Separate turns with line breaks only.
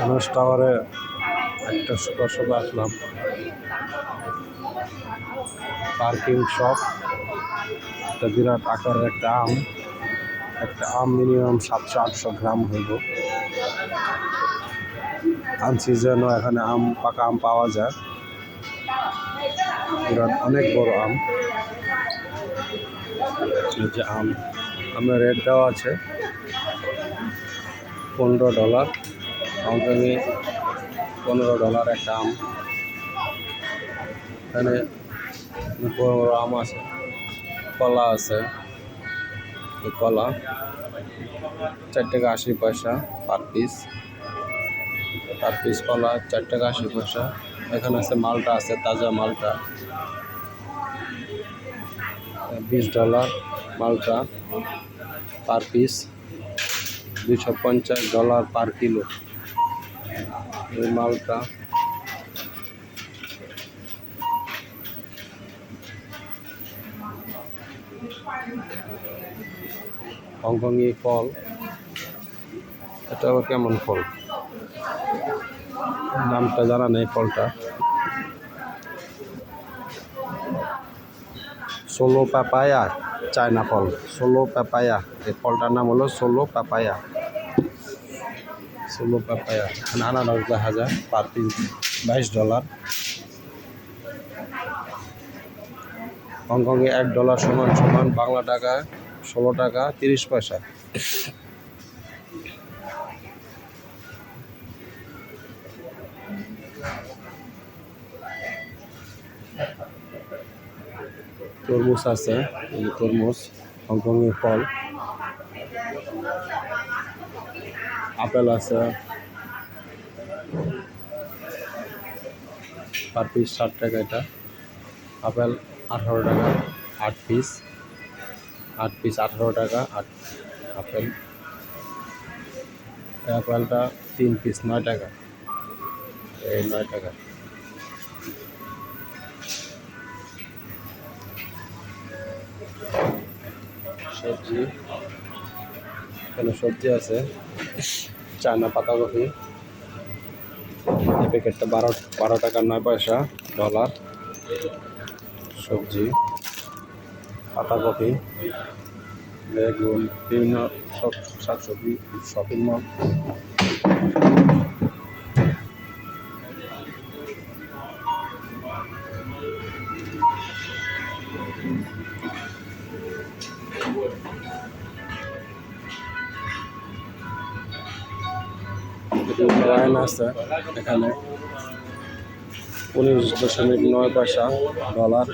ধানুষ টাওয়ারে একটা সকাল সকাল আসলাম। পার্কিং শপ, একটা বিরাট আকারের একটা আম মিনিমাম 700-800 গ্রাম হইব। আনসিজনও এখানে পাকা আম পাওয়া যায়। বিরাট অনেক বড় আম। এই যে আমের রেট দেওয়া আছে $15। হংকংয়ে $15 একটা আম। এখানে বড় বড় আম আছে, কলা আছে। এই কলা $4.80 পার পিস কলা $4.80। এখানে আছে মালটা, আছে তাজা মালটা $20 মালটা পার পিস, $250 পার কিলো। এই মালটা হংকংয়ে ফল। এটা আবার কেমন ফল, নামটা জানা নেই ফলটা। সোলো পাপায়া, চায়না ফল, সোলো পাপায়া। এই ফলটার নাম হলো সোলো পাপায়া। এখানে আনারস দেখা যায় পার পিস $22। হংকংয়ে $1 সমান বাংলা টাকায় 16 টাকা 30 পয়সা। তরমুজ আছে, এই তরমুজ হংকংয়ের ফল। আপেল আছে পার পিস 60 টাকা। এটা আপেল 18 টাকা 8 পিস 18 টাকা 8 আপেল। আপেলটা 3 পিস 9 টাকা, এই 9 টাকা। সবজি, এখানে সবজি আছে চায়না পাতাকপি। এই প্যাকেটটা 12 টাকা 9 পয়সা $। সবজি, পাতাকপি, বেগুন, বিভিন্ন সব শাকসবজি, শপিং মল। লাইন আছে এখানে $19.9 পয়সা $।